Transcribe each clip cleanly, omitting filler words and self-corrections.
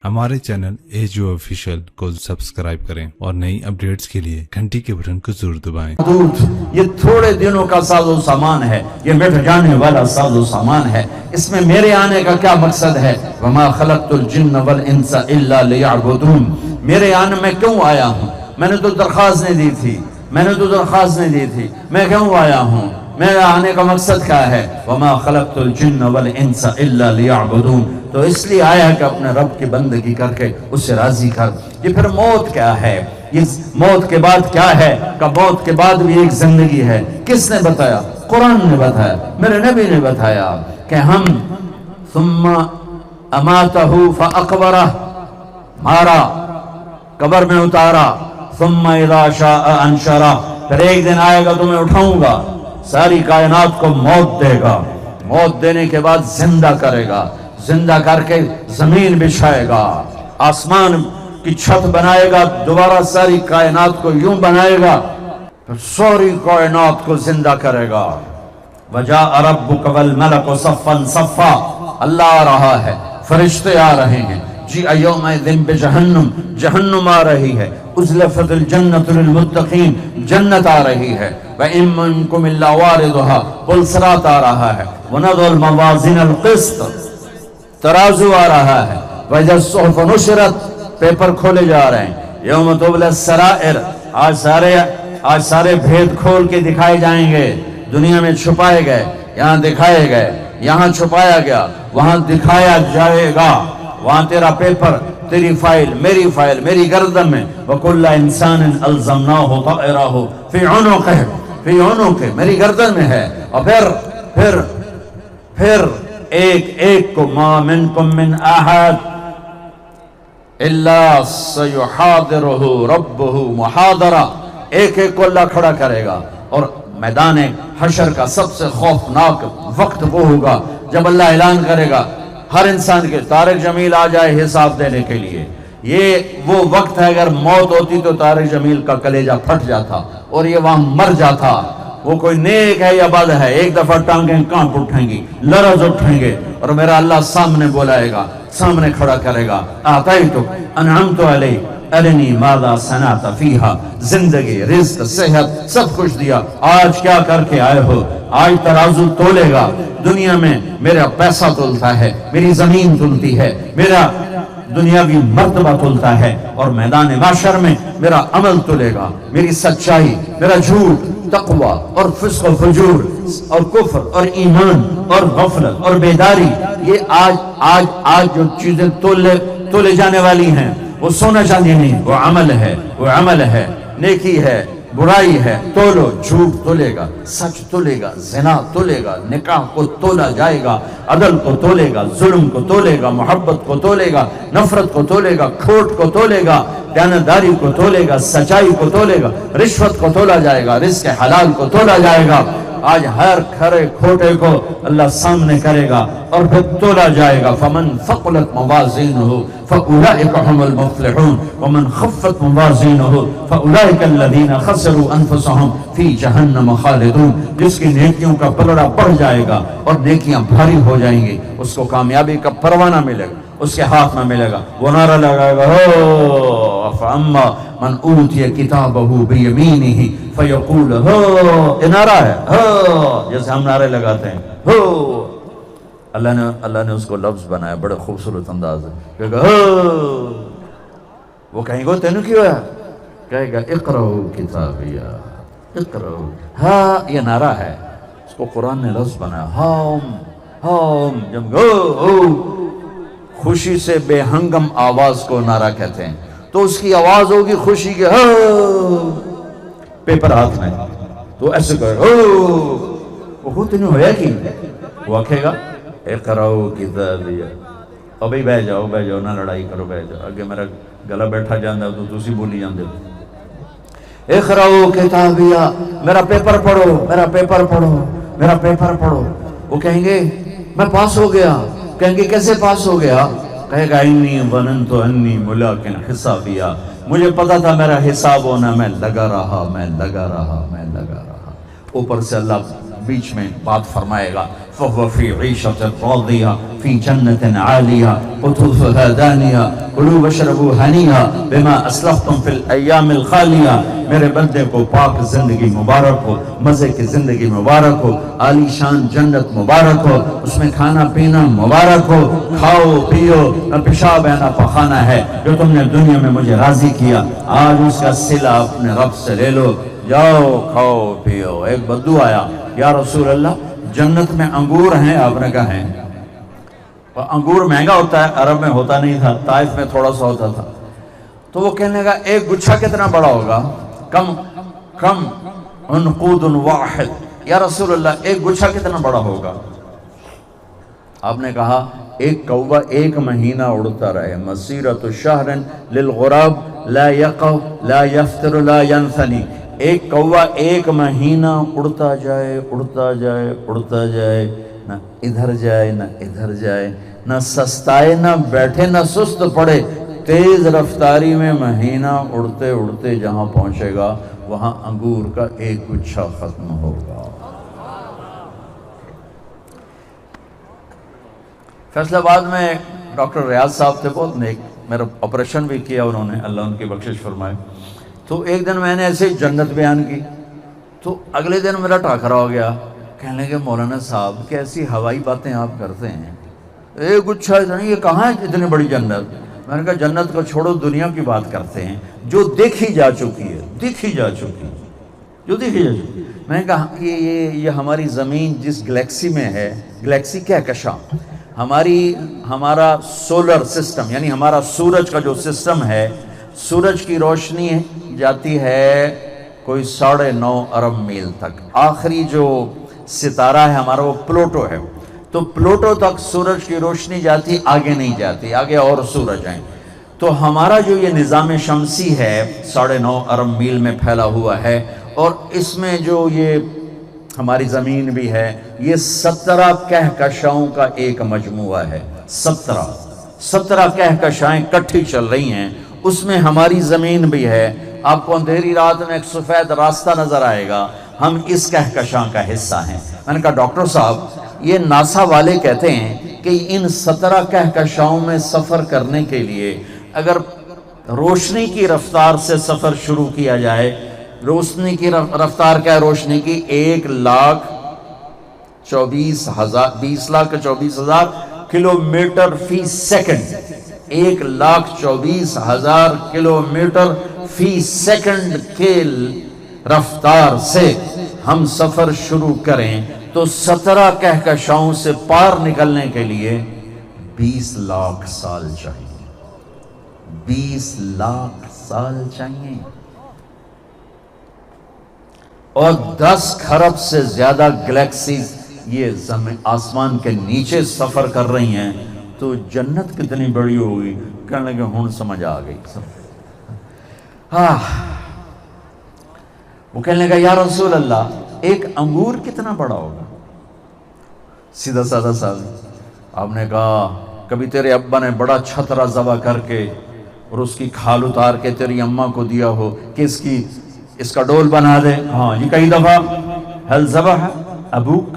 हमारे channel edu official को subscribe करें और नई अपडेट्स के लिए घंटी के बटन को जरूर दबाएं। ये थोड़े दिनों का साजो सामान है, ये मिट जाने वाला साजो सामान है। इसमें मेरे आने का क्या मकसद है? वमा खलक़तुल जिन्न वल इंसा इल्ला लियअबुदून। मेरे आने में क्यों आया हूँ? मैंने तो दरख्वास्त नहीं दी थी, मैं क्यों आया हूँ? मेरे आने का मकसद क्या है? वमा खलक़तुल जिन्न वल इंसा इल्ला लियअबुदून। तो इसलिए आया कि अपने रब की बंदगी करके उससे राजी कर। ये फिर मौत क्या है? इस मौत के बाद क्या है? का मौत के बाद भी एक जिंदगी है। किसने बताया? कुरान ने बताया, मेरे नबी ने बताया कि हम सुम्मा अमातहु फअक़बरह, मारा, कब्र में उतारा, सुम्मा इज़ा शाअ अंशरह, फिर एक दिन आएगा तुम्हें उठाऊंगा, सारी कायनात को मौत देगा, मौत देने के बाद जिंदा करेगा, जिंदा करके जमीन बिछाएगा, आसमान की छत बनाएगा, दोबारा सारी कायनात को यूं बनाएगा, फिर सारी कायनात को जिंदा करेगा। वजाअ रब्बुक वल मलकु सफ़्फ़न सफ़्फ़ा, अल्लाह आ रहा है, फरिश्ते आ रहे हैं। जी यौमइज़िन बिजहन्नम, जहन्नुम आ रही है। उज़्लिफ़तिल जन्नतु लिलमुत्तक़ीन, जन्नत आ रही है। व इन मिनकुम इल्ला वारिदुहा, पुल सिरात आ रहा है। व नज़ुल मवाज़िनल क़िस्त, तराजू आ रहा है। व इज़ा सुहुफ़ नुशिरत, पेपर खोले जा रहे हैं। यौम तुबलस सराइर, आज सारे भेद खोल के दिखाए जाएंगे। दुनिया में छुपाए गए, यहाँ दिखाए गए, यहाँ छुपाया गया, वहाँ दिखाया जाएगा। वहाँ तेरा पेपर, तेरी फाइल, मेरी गर्दन में। वकुल्ला इंसान अल्ज़मनाहु ताइरहु फी उनुक़िही, मेरी गर्दन में है। और फिर एक एक को मा मिनकुम मिन अहद इल्ला सयुहादिरुहु रब्बुहु मुहादरा, एक एक को अल्लाह खड़ा करेगा। और मैदान हशर का सबसे खौफनाक वक्त वो होगा जब अल्लाह ऐलान करेगा हर इंसान के, तारिक जमील आ जाए हिसाब देने के लिए। ये वो वक्त है, अगर मौत होती तो तारिक जमील का कलेजा फट जाता और ये वहां मर जाता। वो कोई नेक है या बद है, एक दफा टांगें कांप उठेंगी, लरज उठेंगे, और मेरा अल्लाह सामने बुलाएगा, सामने खड़ा करेगा। आतैतुक अनअमतु अलैक अरनी माज़ा सनअत फीहा, जिंदगी, रिज़्क, सेहत सब कुछ दिया, आज क्या करके आए हो? आज तराजू तोलेगा। दुनिया में मेरा पैसा तुलता है, मेरी जमीन तुलती है, मेरा दुनियावी मर्तबा तुलता है, और मैदान माशर में मेरा अमल तुलेगा, मेरी सच्चाई, मेरा झूठ, तक़वा और फिस्क और फजूर और कुफ्र और ईमान और गफलत और बेदारी, ये आज जो चीजें तोले जाने वाली हैं, वो सोना चांदी नहीं, वो अमल है, नेकी है, बुराई है। तोलो, झूठ तोलेगा, सच तोलेगा, ज़िना तोलेगा, निकाह को तोला जाएगा, अदल को तोलेगा, जुल्म को तोलेगा, मोहब्बत को तोलेगा, नफरत को तोलेगा, खोट को तोलेगा, दयानतदारी को तोलेगा, सच्चाई को तोलेगा, रिश्वत को तोला जाएगा, रिज़्क़ हलाल को तोला जाएगा। आज हर खरे खोटे को अल्लाह सामने करेगा और फिर तोला जाएगा। फमन फ़क़ुलत मवाज़ीनुहु फ़उलाइका हुमुल मुफ़्लिहून वमन ख़फ़्फ़त मवाज़ीनुहु फ़उलाइका अल्लज़ीना ख़सिरू अनफ़ुसहुम फ़ी जहन्नम ख़ालिदून। जिसकी नेकियों का पलड़ा बढ़ जाएगा और नेकियां भारी हो जाएंगी, उसको कामयाबी का परवाना मिलेगा, उसके हाथ में मिलेगा। वो नारा लगाएगा, हो फ़अम्मा मन ऊतिया किताबहु बियमीनिही फ़यक़ूल हो। ये नारा है, हो, जैसे हम नारे लगाते हैं, हो। अल्लाह ने उसको लफ्ज़ बनाया, बड़े खूबसूरत अंदाज है। कहेगा हो, वो कहेंगे तेनू क्यों है? कहेगा इक़राउ किताबिया इक़राउ। हाँ, ये नारा है, उसको कुरान ने लफ्ज़ बनाया, हम जब हो खुशी से बेहंगम आवाज को नारा कहते हैं, तो उसकी आवाज होगी खुशी के, हो, पेपर हाथ में, तो ऐसे कहे हो, वो तेनू होया कि वो आखेगा इक़राउ किताबिया। और भाई बह जाओ ना लड़ाई करो, बह जाओ, अगे मेरा गला बैठा जाता तो तुसी बोली जाते हो। इक़राउ किताबिया, मेरा पेपर पढ़ो। वो कहेंगे मैं पास हो गया। कहेंगे कैसे पास हो गया? कहेगा इन्नी ज़ननतु अन्नी मुलाक़िन हिसाबिया, मुझे पता था मेरा हिसाब होना, मैं लगा रहा। ऊपर से अल्लाह बीच में बात फरमाएगा, फ़हुव फ़ी ईशतिन राज़िया फ़ी जन्नतिन आलिया क़ुतूफ़ुहा दानिया कुलू वशरबू हनीया बिमा अस्लफ़्तुम फ़िल अय्यामिल ख़ालिया। मेरे बंदे को पाक ज़िंदगी मुबारक हो, मज़े की ज़िंदगी मुबारक हो, आलीशान जन्नत मुबारक हो, उसमें खाना पीना मुबारक हो, खाओ पियो, न पेशाब है न पखाना है, जो तुमने दुनिया में मुझे राज़ी किया, आज उसका सिला अपने रब से ले लो, जाओ खाओ पियो। एक बद्दू आया, या रसूल अल्लाह जन्नत में अंगूर हैं, आपने कहा हैं। अंगूर महंगा होता है, अरब में होता नहीं था, ताइफ में थोड़ा सा होता था। तो वो कहने लगा एक गुच्छा कितना बड़ा होगा? कम कम उनक़ूदुन वाहिद, या रसूल अल्लाह एक गुच्छा कितना बड़ा होगा? आपने कहा एक कौवा एक महीना उड़ता रहे, मसीरतु शहरन लिल गुराब ला यक़व ला यफ्तिर ला यनसनी। एक कौवा एक महीना उड़ता जाए उड़ता जाए उड़ता जाए, ना इधर जाए ना इधर जाए, ना सस्ताए ना बैठे ना सुस्त पड़े, तेज रफ्तारी में महीना उड़ते उड़ते जहां पहुंचेगा वहां अंगूर का एक गुच्छा खत्म होगा। फैसलाबाद में डॉक्टर रियाज साहब थे, बहुत नेक, मेरा ऑपरेशन भी किया उन्होंने, अल्लाह उनकी बख्शिश फरमाए। तो एक दिन मैंने ऐसे ही जन्नत बयान की, तो अगले दिन मेरा टाकरा हो गया। कहने लगे मौलाना साहब कैसी हवाई बातें आप करते हैं, एक गुच्छा इतना, ये कहाँ है इतनी बड़ी जन्नत? मैंने कहा जन्नत को छोड़ो, दुनिया की बात करते हैं जो देखी जा चुकी है, देखी जा चुकी, जो देखी जा चुकी। मैंने कहा ये हमारी ज़मीन जिस गैलेक्सी में है, गैलेक्सी कहकशां, हमारा सोलर सिस्टम यानी हमारा सूरज का जो सिस्टम है, सूरज की रोशनी जाती है कोई 9.5 अरब मील तक। आखिरी जो सितारा है हमारा वो प्लूटो है, तो प्लूटो तक सूरज की रोशनी जाती, आगे नहीं जाती, आगे और सूरज हैं। तो हमारा जो ये निज़ाम शमसी है 9.5 अरब मील में फैला हुआ है, और इसमें जो ये हमारी ज़मीन भी है, ये 17 कहकशाओं का एक मजमुआ है। 17 कहकशाएं इकट्ठी चल रही हैं, उसमें हमारी ज़मीन भी है। आपको अंधेरी रात में एक सफ़ेद रास्ता नज़र आएगा, हम इस कहकशां का हिस्सा हैं। मैंने कहा डॉक्टर साहब ये नासा वाले कहते हैं कि इन 17 कहकशाओं में सफ़र करने के लिए अगर रोशनी की रफ्तार से सफ़र शुरू किया जाए, रोशनी की रफ्तार क्या है रोशनी की? 1,24,000 किलोमीटर फी सेकंड, 1,24,000 किलोमीटर फी सेकंड के रफ्तार से हम सफर शुरू करें तो 17 कहकशाओं से पार निकलने के लिए 20 लाख साल चाहिए। 20 लाख साल चाहिए, और 10 खरब से ज्यादा गैलेक्सीज ये आसमान के नीचे सफर कर रही हैं, तो जन्नत कितनी बड़ी होगी? कहने लगे हुण समझ आ गई सब। वो कहने लगा या रसूल अल्लाह एक अंगूर कितना बड़ा होगा? सीधा साधा साल। आपने कहा कभी तेरे अब्बा ने बड़ा छतरा ज़बा करके और उसकी खाल उतार के तेरी अम्मा को दिया हो कि इसका डोल बना दे? हाँ जी, कई दफा। हल ज़बह अबूक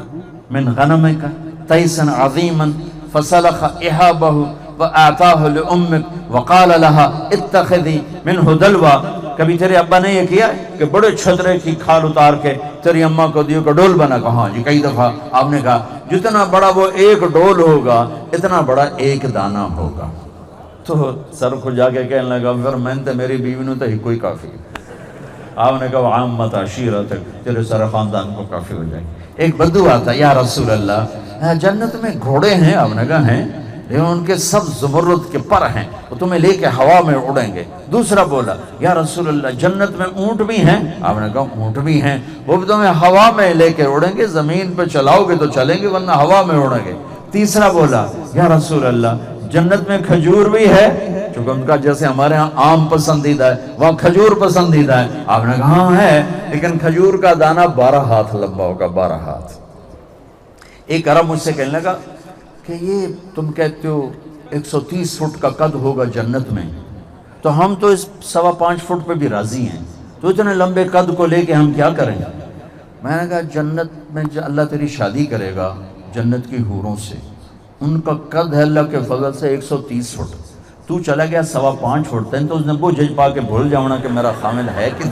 मिन गनमिका तैसन अज़ीमन फसलख इहाबहु व आताहु लिउम्मिक व क़ाल लहा इत्तख़िज़ी मिनहु दलवा। कभी तेरे अब्बा ने ये किया कि बड़े छतरे की खाल उतार के तेरी अम्मा को दियो का डोल बना? कहा जी कई दफा। आपने कहा जितना बड़ा वो एक डोल होगा इतना बड़ा एक दाना होगा। तो सर खुजा के कहने लगा फिर मैंने तो मेरी बीवी ने तो ही कोई काफ़ी। आपने कहा आम्मत अशीरत, तेरे सारा खानदान को काफ़ी हो जाएगी। एक बद्दू आता, या रसूल अल्लाह जन्नत में घोड़े हैं? आपने कहा हैं, लेकिन उनके सब ज़ुमर्रुद के पर हैं, वो तुम्हें लेके हवा में उड़ेंगे। दूसरा बोला या रसूल अल्लाह जन्नत में ऊँट भी हैं? आपने कहा ऊँट भी हैं, वो भी तुम्हें हवा में लेके उड़ेंगे, ज़मीन पे चलाओगे तो चलेंगे वरना हवा में उड़ेंगे। तीसरा बोला या रसूल अल्लाह जन्नत में खजूर भी है? क्योंकि उनका जैसे हमारे यहाँ आम पसंदीदा है, वहाँ खजूर पसंदीदा है। आपने कहा हाँ है, लेकिन खजूर का दाना 12 हाथ लंबा होगा, 12 हाथ। एक अरब मुझसे कहने लगा कि ये तुम कहते हो 130 फुट का कद होगा जन्नत में, तो हम तो इस 5.25 फुट पे भी राजी हैं, तो इतने लंबे कद को लेके हम क्या करेंगे? میں نے کہا جنت میں اللہ تیری شادی کرے گا جنت کی حوروں سے، ان کا قد ہے اللہ کے فضل سے 130 فٹ، تو چلا گیا 5.25 فٹ تین، تو اس نے وہ جج پا کے بھول جاؤنا کہ میرا خامل ہے کہ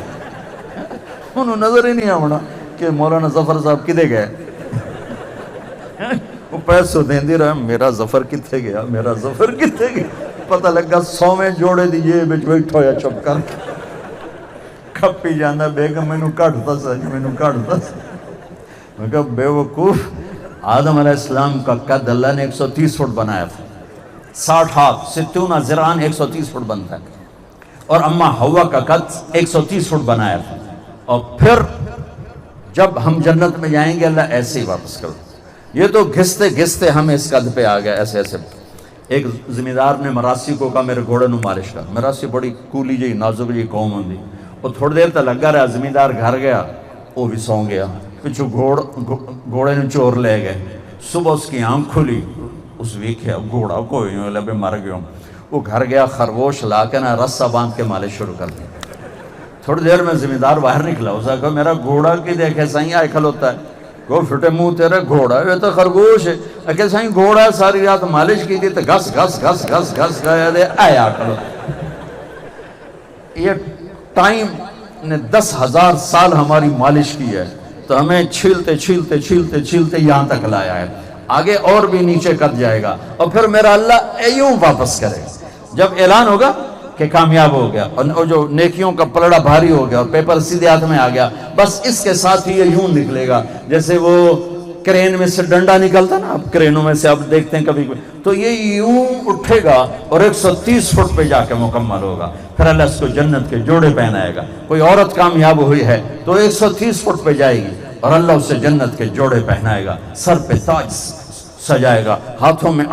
انہوں نظر ہی نہیں آونا کہ مولانا ظفر صاحب کدے گئے، وہ پیسوں دین دی رہا میرا ظفر کتھے گیا، میرا ظفر کتھے گیا، پتہ لگا 100 جوڑے دی جیب وچ بیٹھا ہویا چپ کر کے کھپی جانا بیگم میں نو کاٹتا سا جی میں نو کاٹتا سا۔ میں کہا بے وقوف، آدم علیہ السلام کا قد اللہ نے 130 فٹ بنایا تھا، 60 ہاتھ 60 ذراعاً 130 فٹ بنتا ہے، اور اماں حوا کا قد 130 فٹ بنایا تھا، اور پھر جب ہم جنت میں جائیں گے اللہ ایسے ہی واپس کرو۔ یہ تو گھستے گھستے ہم اس قد پہ آ گئے ایسے ایسے۔ ایک زمیندار نے مراسی کو کہا میرے گھوڑے نو مالش کر، مراسی بڑی کولی جی نازک جی قوم ہوندی، وہ تھوڑی دیر تک لگا رہا، زمیندار گھر گیا وہ بھی سو گیا، پچھو گھوڑے نے چور لے گئے، صبح اس کی آنکھ کھلی، اس ویکھیا گھوڑا کوئی نہیں لبے مر گیا، وہ گھر گیا خرگوش لا کے نا رسہ باندھ کے مالش شروع کر دی۔ تھوڑی دیر میں زمیندار باہر نکلا، اسے کہا میرا گھوڑا کی دیکھے سائیں آئے کھل ہوتا ہے، گو پھٹے منہ تیرے گھوڑا ہے، یہ تو خرگوش ہے، کہ سائیں گھوڑا ہے ساری رات مالش کی تھی تو گھس گھس گھس گھس گھس گیا دے آیا کھل ہوتا ہے۔ یہ ٹائم نے 10,000 سال ہماری مالش کی ہے، تو ہمیں چھیلتے چھیلتے چھیلتے چھیلتے یہاں تک لایا ہے، آگے اور بھی نیچے کر جائے گا، اور پھر میرا اللہ یوں واپس کرے جب اعلان ہوگا کہ کامیاب ہو گیا، اور جو نیکیوں کا پلڑا بھاری ہو گیا اور پیپر سیدھے ہاتھ میں آ گیا، بس اس کے ساتھ ہی یہ یوں نکلے گا جیسے وہ کرین میں سے ڈنڈا نکلتا نا، اب کرینوں میں سے آپ دیکھتے ہیں کبھی تو یہ یوں اٹھے گا اور 130 فٹ پہ جا کے مکمل ہوگا، پھر اللہ اس کو جنت کے جوڑے پہنائے گا۔ کوئی عورت کامیاب ہوئی ہے تو 130 فٹ پہ جائے گی اور اللہ اسے جنت کے جوڑے پہنائے گا، سر پہ تاج سجائے گا، ہاتھوں میں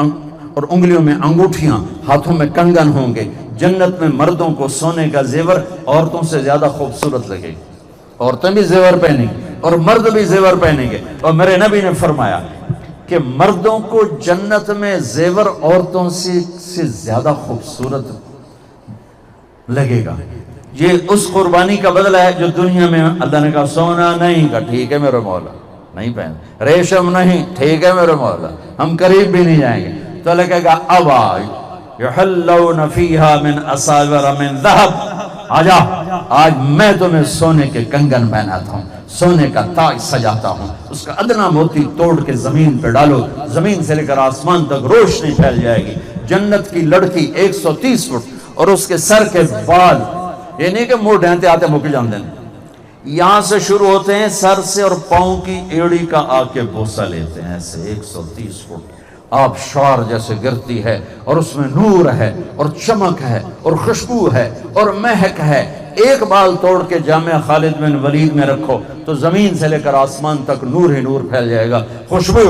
اور انگلیوں میں انگوٹھیاں، ہاتھوں میں کنگن ہوں گے۔ جنت میں مردوں کو سونے کا زیور عورتوں سے زیادہ خوبصورت لگے گی، عورتیں بھی زیور پہنیں گی اور مرد بھی زیور پہنیں گے، اور میرے نبی نے فرمایا کہ مردوں کو جنت میں زیور عورتوں سے زیادہ خوبصورت لگے گا۔ یہ اس قربانی کا بدلہ ہے جو دنیا میں اللہ نے کہا سونا نہیں کا ٹھیک ہے میرے مولا نہیں پہن، ریشم نہیں ٹھیک ہے میرے مولا ہم قریب بھی نہیں جائیں گے، تو اللہ کہے گا اب یحلون فیہا من اساور من ذہب، آجا آج میں تمہیں سونے کے کنگن پہناتا ہوں، سونے کا تاج سجاتا ہوں، اس کا ادنا موتی توڑ کے زمین پہ ڈالو، زمین سے لے کر آسمان تک روشنی پھیل جائے گی۔ جنت کی لڑکی 130 فٹ اور اس کے سر کے بال، یہ نہیں کہ منہ ڈھینتے آتے مک جاندے ہیں، یہاں سے شروع ہوتے ہیں سر سے اور پاؤں کی ایڑی کا آ کے بوسہ لیتے ہیں، ایسے 130 فٹ آبشار جیسے گرتی ہے، اور اس میں نور ہے اور چمک ہے اور خوشبو ہے اور مہک ہے۔ ایک بال توڑ کے جامعہ خالد بن ولید میں رکھو تو زمین سے لے کر آسمان تک نور ہی نور پھیل جائے گا، خوشبو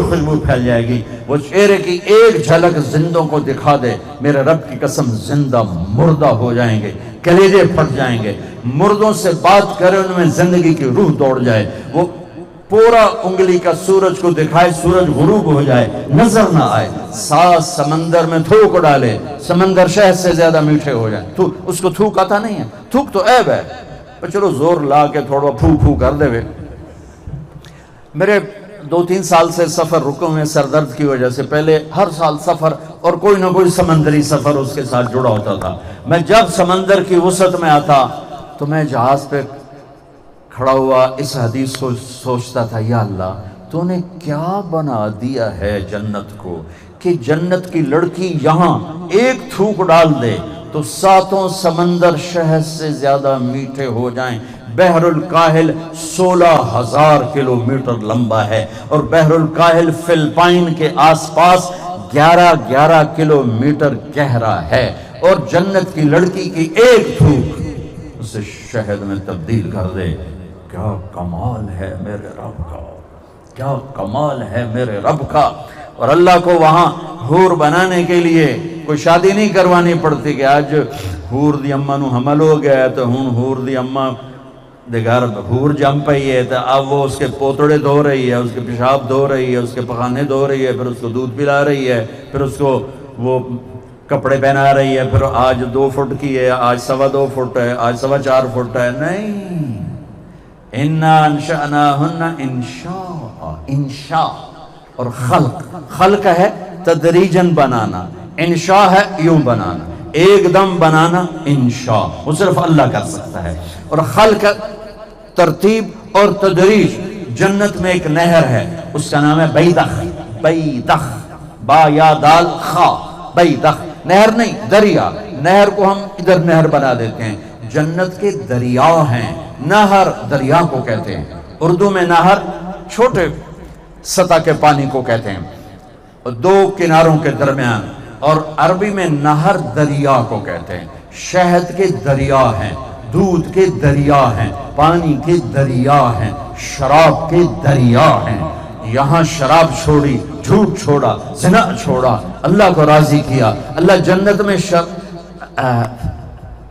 پھیل جائے گی۔ وہ چہرے کی ایک جھلک زندوں کو دکھا دے، میرے رب کی قسم زندہ مردہ ہو جائیں گے، کلیجے پھٹ جائیں گے، مردوں سے بات کرے ان میں زندگی کی روح دوڑ جائے، وہ پورا انگلی کا سورج کو دکھائے، سورج غروب ہو جائے، نظر نہ آئے، ساتھ سمندر میں تھوک ڈالے، سمندر شہد سے زیادہ میٹھے ہو جائیں، اس کو تھوک آتا نہیں ہے، تھوک تو عیب ہے، پر چلو زور لا کے تھوڑا پھو کر دے۔ میرے 2-3 سال سے سفر رکے ہوئے سر درد کی وجہ سے، پہلے ہر سال سفر اور کوئی نہ کوئی سمندری سفر اس کے ساتھ جڑا ہوتا تھا۔ میں جب سمندر کی وسعت میں آتا تو میں جہاز پہ کھڑا ہوا اس حدیث کو سوچتا تھا، یا اللہ تو نے کیا بنا دیا ہے جنت کو کہ جنت کی لڑکی یہاں ایک تھوک ڈال دے تو 7 سمندر شہد سے زیادہ میٹھے ہو جائیں۔ بحر الکاہل 16,000 کلومیٹر لمبا ہے اور بحر الکاہل فلپائن کے آس پاس 11 کلومیٹر گہرا ہے، اور جنت کی لڑکی کی ایک تھوک اسے شہد میں تبدیل کر دے۔ کیا کمال ہے میرے رب کا، کیا کمال ہے میرے رب کا۔ اور اللہ کو وہاں حور بنانے کے لیے کوئی شادی نہیں کروانی پڑتی کہ آج حور دی اماں نو حمل ہو گیا ہے تو ہون حور دی اماں دے گھر حور جم پئی ہے تو اب وہ اس کے پوتڑے دھو رہی ہے، اس کے پیشاب دھو رہی ہے، اس کے پخانے دھو رہی ہے، پھر اس کو دودھ پلا رہی ہے، پھر اس کو وہ کپڑے پہنا رہی ہے، پھر آج 2 فٹ کی ہے، آج 2.25 فٹ ہے، آج 4.25 فٹ ہے۔ نہیں، इन्ना अंशअनाहुन्ना इंशा, इंशा और खल्क है तदरीजन बनाना, इंशा है यूं बनाना, एकदम बनाना इंशा वो सिर्फ अल्लाह कर सकता है। और खल्क तरतीब और तदरीज। जन्नत में एक नहर है, उसका नाम है बैदख, बैदख, बा या दाल खा, बैदख। नहर नहीं, दरिया। नहर को हम इधर नहर बना देते हैं, जन्नत के दरिया हैं। नहर दरिया को कहते हैं। उर्दू में नहर छोटे सतह के पानी को कहते हैं, और दो किनारों के दरमियान। और अरबी में नहर दरिया को कहते हैं। शहद के दरिया हैं, दूध के दरिया हैं, पानी के दरिया हैं, शराब के दरिया हैं। यहाँ शराब छोड़ी, झूठ छोड़ा, ज़िना छोड़ा, अल्लाह को राजी किया। अल्लाह जन्नत में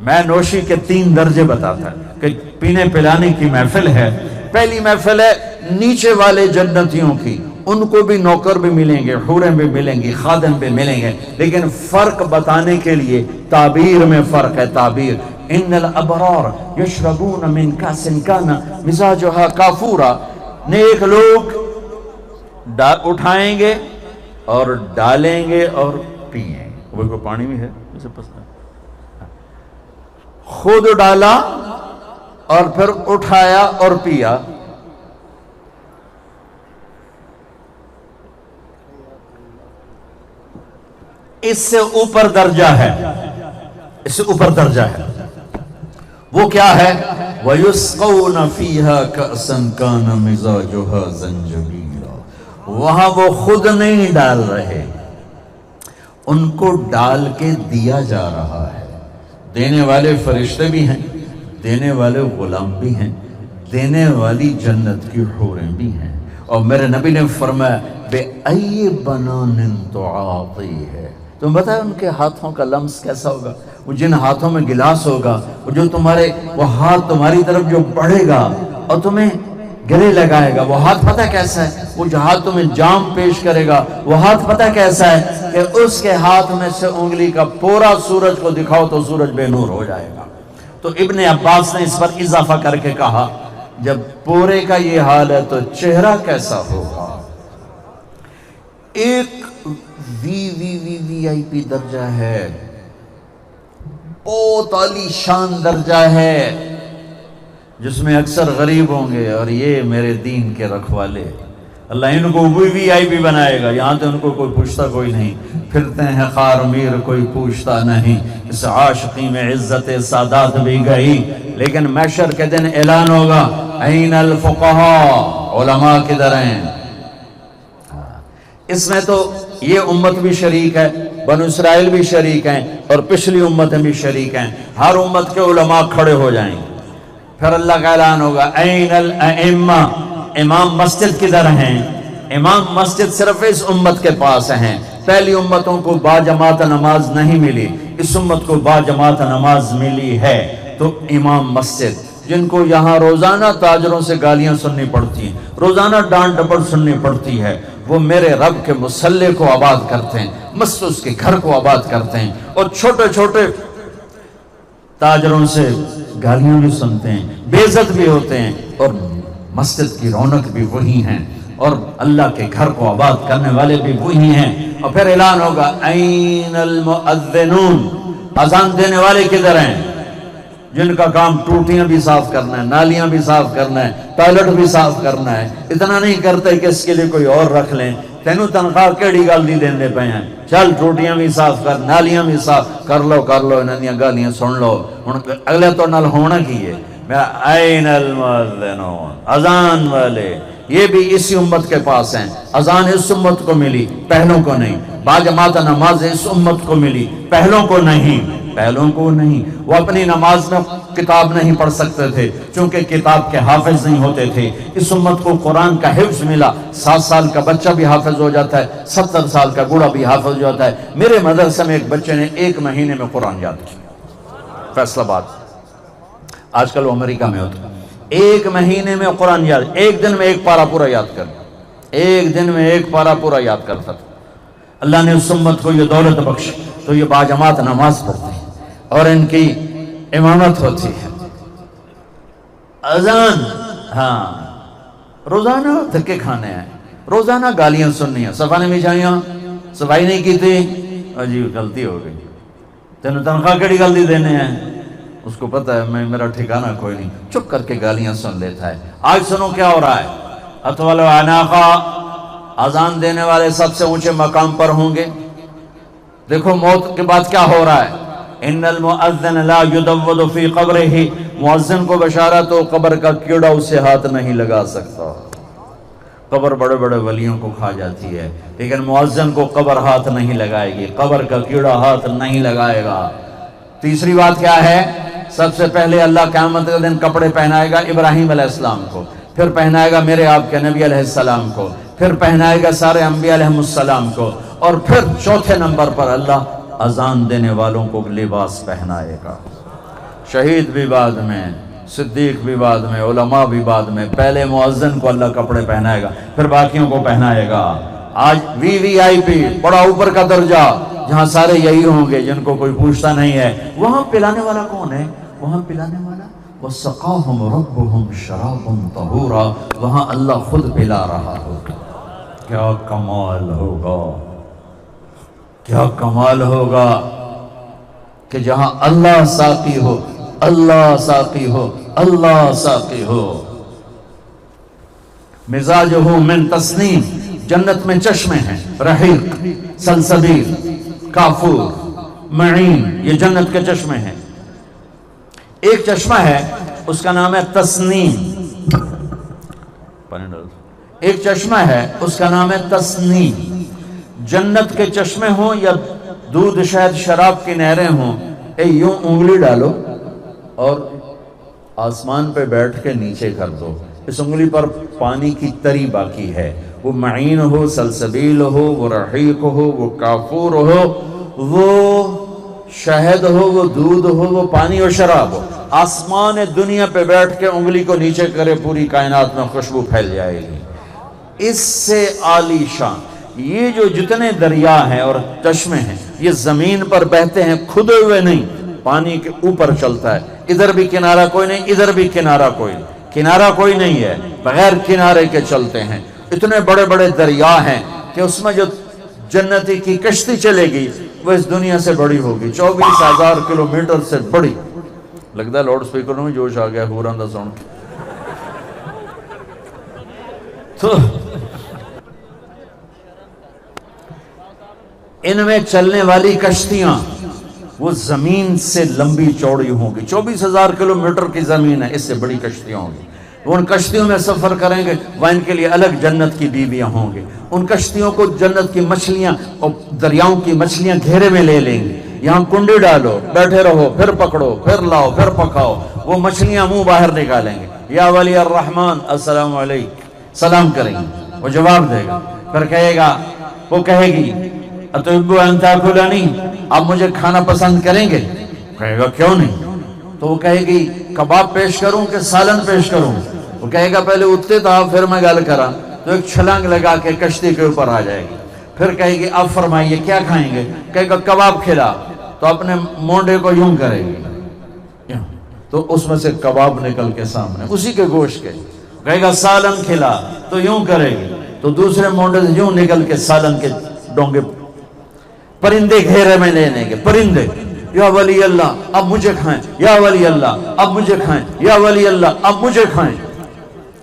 मैं नोशी के 3 दर्जे बताता है कि पीने पिलाने की महफिल है। पहली महफिल है नीचे वाले जन्नतियों की, उनको भी नौकर भी मिलेंगे, हूरें भी मिलेंगी, खादिम भी मिलेंगे। लेकिन फर्क बताने के लिए ताबीर में फर्क है। ताबीर, इन्नल अबरार यशरबून मिन कासिन काना मिजाजुहा काफूरा। नेक लोग उठाएंगे और डालेंगे और पिएंगे। वो को पानी में है, मुझे पसंद। खुद डाला और फिर उठाया और पिया। इससे ऊपर दर्जा है, इससे ऊपर दर्जा है। वो क्या है? वयुस्कौन फीहा कअसन कान मिजाजुहा ज़ंजबीला। वहां वो खुद नहीं डाल रहे, उनको डाल के दिया जा रहा है। देने वाले फरिश्ते भी हैं, देने वाले गुलाम भी हैं, देने वाली जन्नत की हूरें भी हैं। और मेरे नबी ने फरमाया बेअय्यि बनानिन तुआती है। तुम बताए उनके हाथों का लम्स कैसा होगा? वो जिन हाथों में गिलास होगा, वो जो तुम्हारे, वो हाथ तुम्हारी तरफ जो बढ़ेगा और तुम्हें गले लगाएगा, वो हाथ पता कैसा है? वो जो हाथ तुम्हें जाम पेश करेगा, वो हाथ पता कैसा है कि उसके हाथ में से उंगली का पूरा सूरज को दिखाओ तो सूरज बेनूर हो जाएगा। तो इब्ने अब्बास ने इस पर इजाफा करके कहा, जब पूरे का ये हाल है तो चेहरा कैसा होगा? एक वीआईपी दर्जा है, बहुत आलीशान दर्जा है, जिसमें अक्सर गरीब होंगे और ये मेरे दीन के रखवाले। अल्लाह इनको वीआईपी बनाएगा। यहाँ तो उनको कोई पूछता कोई नहीं, फिरते हैं खार मीर कोई पूछता नहीं। इस आशिकी में इज्जत सादात भी गई, लेकिन महशर के दिन ऐलान होगा, ऐनल फुक़हा, उलमा किधर हैं? इसमें तो ये उम्मत भी शरीक है, बनु इसराइल भी शरीक हैं और पिछली उम्मतें भी शरीक हैं। हर उम्मत के उलमा खड़े हो जाएंगे। फिर अल्लाह का ऐलान होगा, ऐनल अइम्मा, इमाम मस्जिद किधर हैं? इमाम मस्जिद सिर्फ इस उम्मत के पास हैं। पहली उम्मतों को बाजमात नमाज नहीं मिली, इस उम्मत को बाजमात नमाज मिली है। तो इमाम मस्जिद, जिनको यहाँ रोजाना ताजरों से गालियां सुननी पड़ती हैं, रोजाना डांट डपट सुननी पड़ती है, वो मेरे रब के मुसल्ले को आबाद करते हैं, मस्त उसके घर को आबाद करते हैं। और छोटे छोटे ताजरों से गालियां भी सुनते हैं, बेइज्जत भी होते हैं, और मस्जिद की रौनक भी वही हैं, और अल्लाह के घर को आबाद करने वाले भी वही हैं। और फिर ऐलान होगा, ऐनल मुअद्दिनून, अजान देने वाले किधर हैं? जिनका काम टूटियां भी साफ करना है, नालियां भी साफ करना है, टॉयलेट भी साफ करना है। इतना नहीं करते कि इसके लिए कोई और रख लें। तेनू तनख्वाह केड़ी गल दी देंदे पे हैं, चल टूटियां भी साफ कर, नालियां भी साफ कर लो, इन्हां दियां गालियां सुन लो। हुण अगले तो नाल होना की है? मेरा ऐनल मुअद्दिनून, अजान वाले, ये भी इसी उम्मत के पास हैं। अजान इस उम्मत को मिली, पहलों को नहीं। बाजमात नमाज इस उम्मत को मिली, पहलों को नहीं, पहलों को नहीं। वो अपनी नमाज में किताब नहीं पढ़ सकते थे, क्योंकि किताब के हाफिज नहीं होते थे। इस उम्मत को कुरान का हिफ्ज मिला, 7 साल का बच्चा भी हाफिज हो जाता है, 70 साल का बूढ़ा भी हाफिज हो जाता है। मेरे मदरसे में एक बच्चे ने 1 महीने में कुरान याद किया, फैसलाबाद, आजकल वो अमेरिका में होता है। 1 महीने में कुरान याद, 1 दिन में 1 पारा पूरा याद कर, 1 दिन में 1 पारा पूरा याद करता था। अल्लाह ने उस उम्मत को ये दौलत बख्शी, तो ये बाजमात नमाज पढ़ते हैं और इनकी इमामत होती है। अजान ہاں روزانہ دھکے کھانے ہیں، روزانہ گالیاں سننی ہیں، صفا نہیں بچھائیاں، صفائی نہیں کی تھی، عجیب غلطی ہو گئی، تینوں تنخواہ کیڑی غلطی دینے ہیں، اس کو پتہ ہے میں میرا ٹھکانہ کوئی نہیں، چپ کر کے گالیاں سن لیتا ہے۔ آج سنو کیا ہو رہا ہے، اطول عناقہ، اذان دینے والے سب سے اونچے مقام پر ہوں گے۔ دیکھو موت کے بعد کیا ہو رہا ہے، ان المؤذن لا يدود فی قبرہ، مؤذن کو بشارت ہو قبر کا کیڑا اسے ہاتھ نہیں لگا سکتا۔ قبر بڑے بڑے ولیوں کو کھا جاتی ہے لیکن مؤذن کو قبر ہاتھ نہیں لگائے گی، قبر کا کیڑا ہاتھ نہیں لگائے گا۔ تیسری بات کیا ہے، سب سے پہلے اللہ قیامت کے دن کپڑے پہنائے گا ابراہیم علیہ السلام کو، پھر پہنائے گا میرے آپ کے نبی علیہ السلام کو، پھر پہنائے گا سارے انبیاء علیہ السلام کو، اور پھر چوتھے نمبر پر اللہ اذان دینے والوں کو لباس پہنائے گا۔ شہید بھی بعد میں، صدیق بھی بعد میں، علماء بھی بعد میں، پہلے مؤذن کو اللہ کپڑے پہنائے گا پھر باقیوں کو پہنائے گا۔ آج VVIP بڑا اوپر کا درجہ جہاں سارے یہی ہوں گے جن کو کوئی پوچھتا نہیں ہے، وہاں پلانے والا کون ہے؟ وہاں پلانے والا وَسَقَاهُمْ رَبُّهُمْ شَرَابًا طَهُورًا، وہاں اللہ خود پلا رہا ہوگا۔ کیا کمال ہوگا، کیا کمال ہوگا کہ جہاں اللہ ساقی ہو، اللہ ساقی ہو، اللہ ساقی ہو۔ مزاجہ من تسنیم، جنت میں چشمے ہیں، رحیق، سلسبیل، کافور، معین، یہ جنت کے چشمے ہیں۔ ایک چشمہ ہے اس کا نام ہے تسنیم، ایک چشمہ ہے اس کا نام ہے تسنیم۔ جنت کے چشمے ہوں یا دودھ شہد شراب کی نہریں ہوں، یوں انگلی ڈالو اور آسمان پہ بیٹھ کے نیچے کر دو، اس انگلی پر پانی کی تری باقی ہے، وہ معین ہو، سلسبیل ہو، وہ رحیق ہو، وہ کافور ہو، وہ شہد ہو، وہ دودھ ہو، وہ پانی اور شراب ہو، آسمان دنیا پہ بیٹھ کے انگلی کو نیچے کرے پوری کائنات میں خوشبو پھیل جائے گی۔ اس سے عالی شان یہ جو جتنے دریا ہیں اور چشمے ہیں یہ زمین پر بہتے ہیں، کھدے ہوئے نہیں، پانی کے اوپر چلتا ہے، ادھر بھی کنارہ کوئی نہیں، ادھر بھی کنارہ کوئی نہیں، کنارہ کوئی نہیں ہے، بغیر کنارے کے چلتے ہیں۔ اتنے بڑے بڑے دریا ہیں کہ اس میں جو جنتی کی کشتی چلے گی وہ اس دنیا سے بڑی ہوگی، 24,000 کلومیٹر سے بڑی۔ لگتا ہے لاؤڈ سپیکروں میں جوش آ گیا ہوران دا ساؤنڈ۔ تو ان میں چلنے والی کشتیاں وہ زمین سے لمبی چوڑی ہوں گی، 24,000 کلومیٹر کی زمین ہے، اس سے بڑی کشتیاں ہوں گی۔ وہ ان کشتیوں میں سفر کریں گے، وہاں ان کے لیے الگ جنت کی بیویاں ہوں گی، ان کشتیوں کو جنت کی مچھلیاں اور دریاؤں کی مچھلیاں گھیرے میں لے لیں گی، یہاں کنڈی ڈالو، بیٹھے رہو، پھر پکڑو، پھر لاؤ، پھر پکاؤ، وہ مچھلیاں منہ باہر نکالیں گے، یا ولی الرحمن السلام علیکم، سلام کریں گے، وہ جواب دے گا، پھر کہے گا، وہ کہے گی اتحب ان تاکلنی، آپ مجھے کھانا پسند کریں گے؟ کہے گا کیوں نہیں؟ تو وہ کہے گی کباب پیش کروں کہ سالن پیش کروں؟ وہ کہے گا پہلے اٹھتے تھا پھر میں گل کرا، تو ایک چھلانگ لگا کے کشتی کے اوپر آ جائے گی، پھر کہے گی آپ فرمائیے کیا کھائیں گے؟ کہے گا کباب کھلا، تو اپنے مونڈے کو یوں کرے گی تو اس میں سے کباب نکل کے سامنے اسی کے گوشت کے، کہے گا سالن کھلا تو یوں کرے گی تو دوسرے مونڈے سے یوں نکل کے سالن کے ڈونگے، پرندے گھیرے میں لینے کے، پرندے، یا ولی اللہ اب مجھے کھائیں، یا ولی اللہ اب مجھے کھائیں، یا ولی اللہ اب مجھے کھائیں۔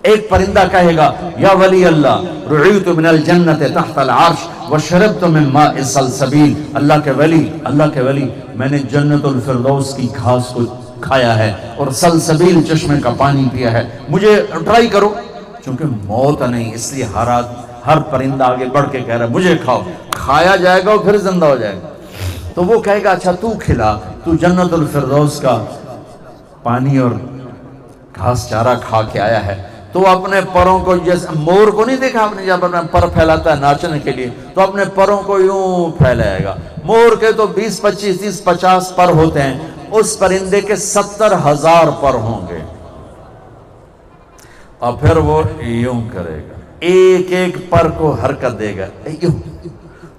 ایک پرندہ کہے گا یا ولی اللہ رعیت من الجنت تحت العرش وشربت من ماء السلسبیل، اللہ کے ولی میں نے جنت الفردوس کی گھاس کو کھایا ہے اور سلسبیل چشمے کا پانی پیا ہے، مجھے ٹرائی کرو۔ چونکہ موت نہیں اس لیے ہر پرندہ آگے بڑھ کے کہہ رہا ہے مجھے کھاؤ، کھایا جائے گا اور پھر زندہ ہو جائے گا۔ تو وہ کہے گا اچھا تو کھلا، تو جنت الفردوس کا پانی اور گھاس چارہ کھا کے آیا ہے، تو اپنے پروں کو، جیسے مور کو نہیں دیکھا آپ نے جب اپنے پر پھیلاتا ہے ناچنے کے لیے، تو اپنے پروں کو یوں پھیلائے گا۔ مور کے تو 20 25 30 50 پر ہوتے ہیں، اس پرندے کے 70,000 پر ہوں گے، اور پھر وہ یوں کرے گا، ایک ایک پر کو حرکت دے گا یوں،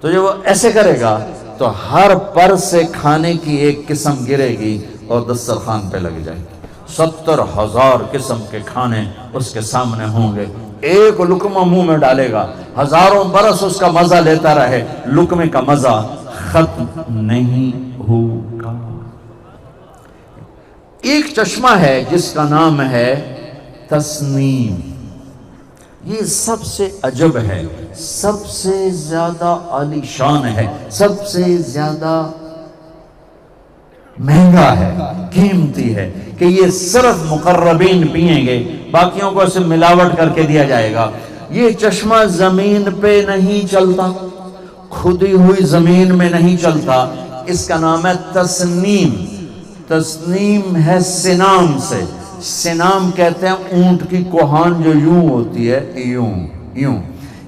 تو جب وہ ایسے کرے گا تو ہر پر سے کھانے کی ایک قسم گرے گی اور دسترخوان پہ لگ جائے گی۔ 70,000 قسم کے کھانے اس کے سامنے ہوں گے، ایک لقمہ منہ میں ڈالے گا، ہزاروں برس اس کا مزہ لیتا رہے، لقمے کا مزہ ختم نہیں ہوگا۔ ایک چشمہ ہے جس کا نام ہے تسنیم، یہ سب سے عجب ہے، سب سے زیادہ عالی شان ہے، سب سے زیادہ مہنگا ہے، قیمتی ہے، کہ یہ صرف مقربین پئیں گے، باقیوں کو اسے ملاوٹ کر کے دیا جائے گا۔ یہ چشمہ زمین پہ نہیں چلتا، کھدی ہوئی زمین میں نہیں چلتا، اس کا نام ہے تسنیم۔ تسنیم ہے سنام سے، سنام کہتے ہیں اونٹ کی کوہان جو یوں ہوتی ہے، یوں یوں،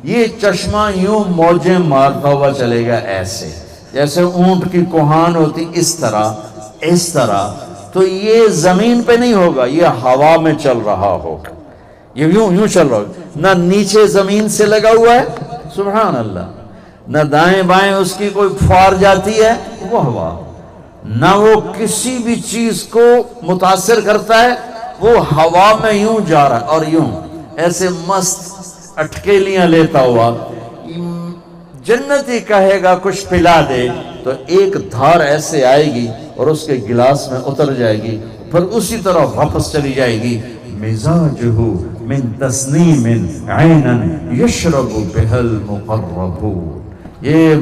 یہ چشمہ یوں موجیں مارتا ہوا چلے گا، ایسے جیسے اونٹ کی کوہان ہوتی، اس طرح، تو یہ زمین پہ نہیں ہوگا، یہ ہوا میں چل رہا ہوگا، یہ یوں چل رہا ہوگا، نہ نیچے زمین سے لگا ہوا ہے، سبحان اللہ، نہ دائیں بائیں اس کی کوئی پھوار جاتی ہے، وہ ہوا، نہ وہ کسی بھی چیز کو متاثر کرتا ہے، وہ ہوا میں یوں جا رہا ہے، اور یوں ایسے مست اٹکیلیاں لیتا ہوا۔ جنتی کہے گا کچھ پلا دے تو ایک دھار ایسے آئے گی اور اس کے گلاس میں اتر جائے گی، پھر اسی طرح واپس چلی جائے گی۔ مزاجہ من تسنیم عینا یشرب بها المقربون، یہ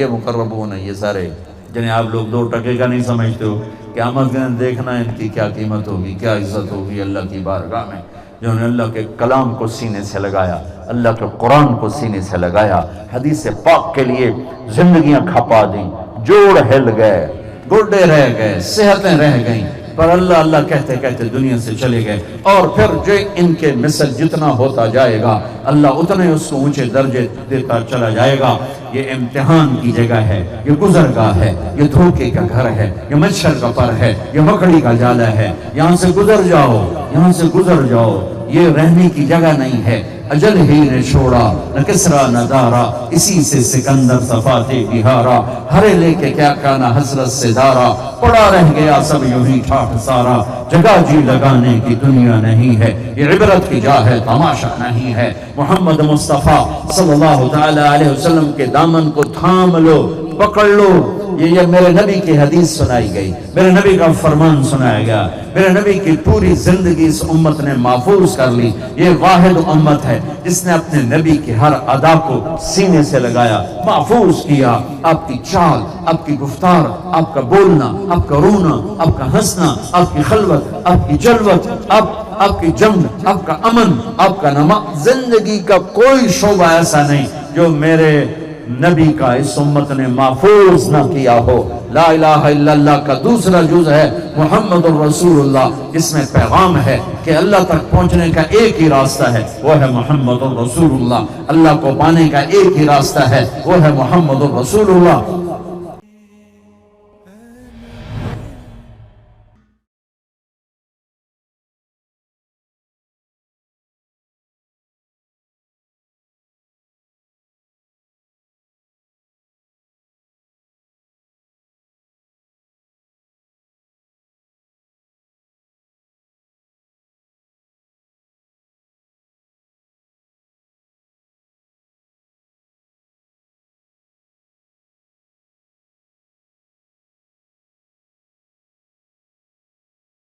مقربون ہیں، یہ سارے جنہیں آپ لوگ 2 ٹکے کا نہیں سمجھتے ہو، قیامت کے دن دیکھنا ان کی کیا قیمت ہوگی، کیا عزت ہوگی اللہ کی بارگاہ میں، جنہوں نے اللہ کے کلام کو سینے سے لگایا، اللہ کے قرآن کو سینے سے لگایا، حدیث پاک کے لیے زندگیاں کھپا دیں، جوڑ ہل گئے، گڈے رہ گئے، صحتیں رہ گئیں، پر اللہ اللہ کہتے کہتے دنیا سے چلے گئے۔ اور پھر جو ان کے مثل جتنا ہوتا جائے گا اللہ اتنے اس کو اونچے درجے دیتا چلا جائے گا۔ یہ امتحان کی جگہ ہے، یہ گزرگاہ ہے، یہ دھوکے کا گھر ہے، یہ مچھر کا پر ہے، یہ مکڑی کا جالا ہے، یہاں سے گزر جاؤ، یہاں سے گزر جاؤ، یہ رہنے کی جگہ نہیں ہے۔ اجل ہی نے چھوڑا نہ کسرا نہ دارا، اسی سے سکندر صفاتے بہارا، ہرے لے کے کیا کانا حسرت سے دارا، پڑا رہ گیا سب یوں ہی ٹھاٹ سارا، جگہ جی لگانے کی دنیا نہیں ہے، یہ عبرت کی جا ہے تماشا نہیں ہے۔ محمد مصطفیٰ صلی اللہ تعالی علیہ وسلم کے دامن کو تھام لو، پکڑ لو، یہ میرے نبی کی حدیث سنائی گئی، میرے نبی کا فرمان سنایا گیا، میرے نبی کی پوری زندگی اس امت نے محفوظ کر لی۔ یہ واحد امت ہے جس نے اپنے نبی کی ہر ادا کو سینے سے لگایا، محفوظ کیا۔ آپ کی چال، آپ کی گفتار، آپ کا بولنا، آپ کا رونا، آپ کا ہنسنا، آپ کی خلوت، آپ کی جلوت، آپ کی جنگ، آپ کا امن، آپ کا نماز، زندگی کا کوئی شعبہ ایسا نہیں جو میرے نبی کا اس امت نے محفوظ نہ کیا ہو۔ لا الہ الا اللہ کا دوسرا جز ہے محمد الرسول اللہ، جس میں پیغام ہے کہ اللہ تک پہنچنے کا ایک ہی راستہ ہے، وہ ہے محمد الرسول اللہ۔ اللہ کو پانے کا ایک ہی راستہ ہے، وہ ہے محمد الرسول اللہ۔